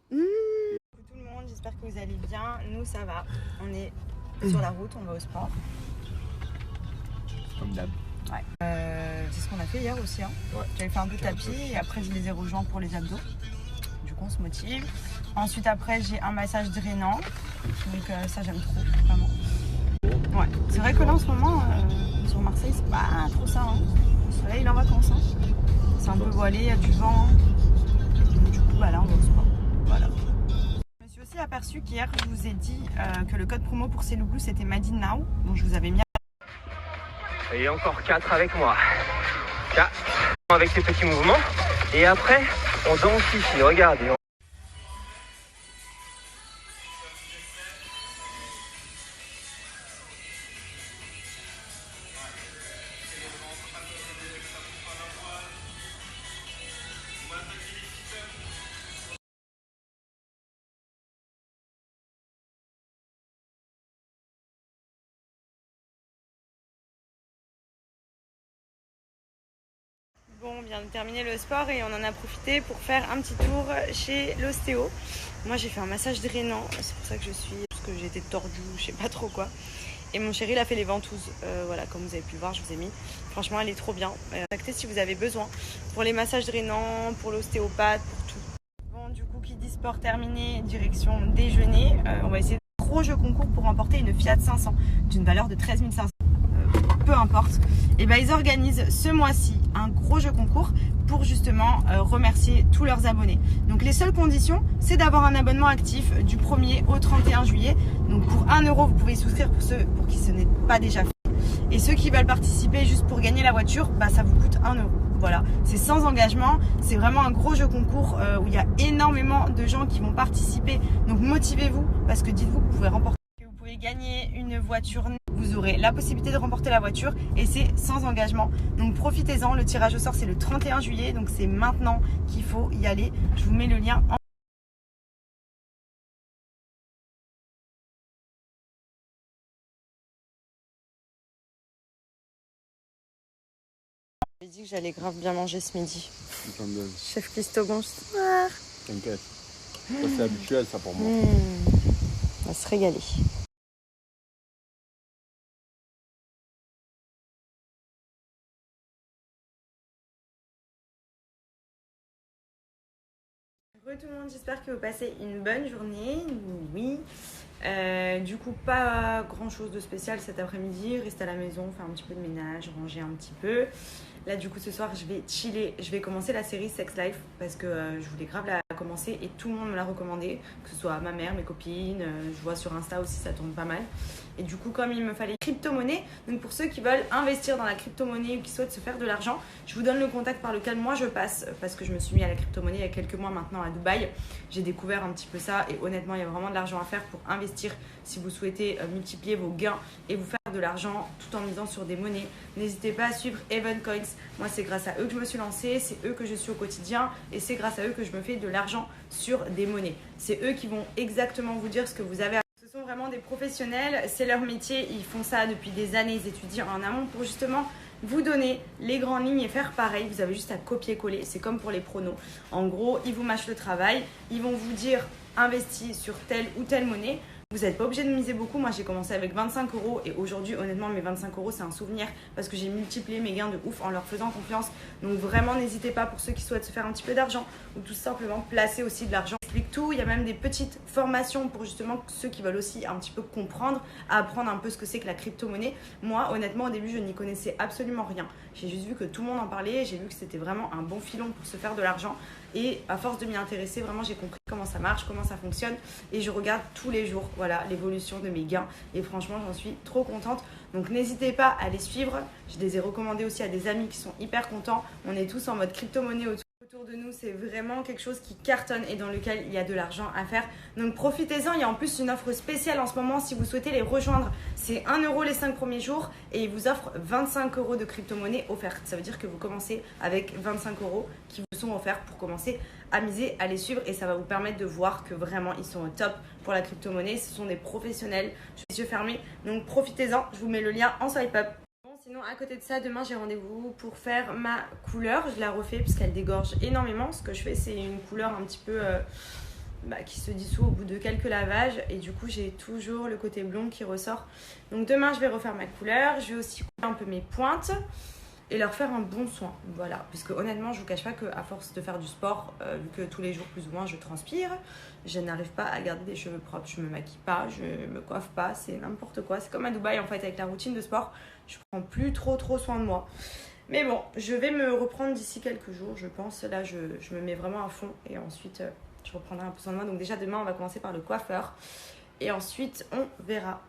Tout le monde, j'espère que vous allez bien. Nous, ça va. On est sur la route, on va au sport. Comme d'hab. Ouais. C'est ce qu'on a fait hier aussi. Hein. Ouais. J'avais fait un peu de tapis et après, je les ai rejoints pour les abdos. Du coup, on se motive. Ensuite, après, j'ai un massage drainant. Donc, ça, j'aime trop, vraiment. Ouais. C'est vrai que là, en ce moment, sur Marseille, c'est pas trop ça. Hein. Le soleil, il est en vacances. Hein. C'est un peu voilé, il y a du vent. Donc, du coup, bah, là, on va au sport. Voilà. Je me suis aussi aperçue qu'hier, je vous ai dit que le code promo pour Celoglou, c'était Made in Now. Donc, je vous avais mis. Et encore 4 avec moi. 4 avec ces petits mouvements. Et après, on danse ici, regardez. Bon, on vient de terminer le sport et on en a profité pour faire un petit tour chez l'ostéo. Moi, j'ai fait un massage drainant, c'est pour ça que je suis, parce que j'ai été tordue, je sais pas trop quoi. Et mon chéri, il a fait les ventouses, voilà, comme vous avez pu le voir, je vous ai mis. Franchement, elle est trop bien. Contactez si vous avez besoin pour les massages drainants, pour l'ostéopathe, pour tout. Bon, du coup, qui dit sport terminé, direction déjeuner. On va essayer de gros jeu concours pour remporter une Fiat 500 d'une valeur de 13 500. Peu importe, et ben ils organisent ce mois-ci un gros jeu concours pour justement remercier tous leurs abonnés. Donc les seules conditions, c'est d'avoir un abonnement actif du 1er au 31 juillet. Donc pour 1 €, vous pouvez souscrire pour ceux pour qui ce n'est pas déjà fait. Et ceux qui veulent participer juste pour gagner la voiture, bah ça vous coûte 1 €. Voilà, c'est sans engagement, c'est vraiment un gros jeu concours où il y a énormément de gens qui vont participer. Donc motivez-vous parce que dites-vous que vous pouvez remporter. Vous pouvez gagner une voiture. Vous aurez la possibilité de remporter la voiture et c'est sans engagement. Donc profitez-en, le tirage au sort c'est le 31 juillet, donc c'est maintenant qu'il faut y aller. Je vous mets le lien en... J'ai dit que j'allais grave bien manger ce midi. Chef Christo, bonsoir. T'inquiète. Ça c'est habituel ça pour moi. On va se régaler. Bonjour tout le monde, j'espère que vous passez une bonne journée. Oui. Du coup, pas grand chose de spécial cet après-midi. Rester à la maison, faire un petit peu de ménage, ranger un petit peu. Là, du coup, ce soir, je vais chiller. Je vais commencer la série Sex Life parce que je voulais grave la commencer et tout le monde me l'a recommandé. Que ce soit ma mère, mes copines, je vois sur Insta aussi, ça tourne pas mal. Et du coup, comme il me fallait crypto-monnaie, donc pour ceux qui veulent investir dans la crypto-monnaie ou qui souhaitent se faire de l'argent, je vous donne le contact par lequel moi je passe parce que je me suis mis à la crypto-monnaie il y a quelques mois maintenant à Dubaï. J'ai découvert un petit peu ça et honnêtement, il y a vraiment de l'argent à faire pour investir si vous souhaitez multiplier vos gains et vous faire de l'argent tout en misant sur des monnaies. N'hésitez pas à suivre Even Coins. Moi, c'est grâce à eux que je me suis lancée, c'est eux que je suis au quotidien et c'est grâce à eux que je me fais de l'argent sur des monnaies. C'est eux qui vont exactement vous dire ce que vous avez à... Ce sont vraiment des professionnels, c'est leur métier, ils font ça depuis des années, ils étudient en amont pour justement vous donner les grandes lignes et faire pareil. Vous avez juste à copier-coller, c'est comme pour les pronos. En gros, ils vous mâchent le travail, ils vont vous dire investis sur telle ou telle monnaie. Vous n'êtes pas obligé de miser beaucoup. Moi, j'ai commencé avec 25 € et aujourd'hui, honnêtement, mes 25 €, c'est un souvenir parce que j'ai multiplié mes gains de ouf en leur faisant confiance. Donc vraiment, n'hésitez pas pour ceux qui souhaitent se faire un petit peu d'argent ou tout simplement placer aussi de l'argent. J'explique tout. Il y a même des petites formations pour justement ceux qui veulent aussi un petit peu comprendre, apprendre un peu ce que c'est que la crypto-monnaie. Moi, honnêtement, au début, je n'y connaissais absolument rien. J'ai juste vu que tout le monde en parlait. J'ai vu que c'était vraiment un bon filon pour se faire de l'argent. Et à force de m'y intéresser, vraiment, j'ai compris comment ça marche, comment ça fonctionne. Et je regarde tous les jours, voilà, l'évolution de mes gains. Et franchement, j'en suis trop contente. Donc, n'hésitez pas à les suivre. Je les ai recommandés aussi à des amis qui sont hyper contents. On est tous en mode crypto-monnaie autour de nous. C'est vraiment quelque chose qui cartonne et dans lequel il y a de l'argent à faire. Donc, profitez-en. Il y a en plus une offre spéciale en ce moment si vous souhaitez les rejoindre. C'est 1 € les 5 premiers jours et ils vous offrent 25 € de crypto-monnaie offerte. Ça veut dire que vous commencez avec 25 € qui vous sont offerts pour commencer à miser, à les suivre et ça va vous permettre de voir que vraiment ils sont au top pour la crypto-monnaie. Ce sont des professionnels, les yeux fermés. Donc profitez-en, je vous mets le lien en swipe up. Bon, sinon à côté de ça, demain j'ai rendez-vous pour faire ma couleur. Je la refais parce qu'elle dégorge énormément. Ce que je fais, c'est une couleur un petit peu qui se dissout au bout de quelques lavages. Et du coup, j'ai toujours le côté blond qui ressort. Donc demain, je vais refaire ma couleur. Je vais aussi couper un peu mes pointes et leur faire un bon soin. Voilà, puisque honnêtement, je vous cache pas qu'à force de faire du sport, vu que tous les jours plus ou moins je transpire, je n'arrive pas à garder des cheveux propres. Je me maquille pas, je me coiffe pas, c'est n'importe quoi. C'est comme à Dubaï en fait, avec la routine de sport, je prends plus trop soin de moi. Mais bon, je vais me reprendre d'ici quelques jours, je pense. Là, je me mets vraiment à fond et ensuite, je reprendrai un peu soin de moi. Donc déjà, demain, on va commencer par le coiffeur et ensuite, on verra.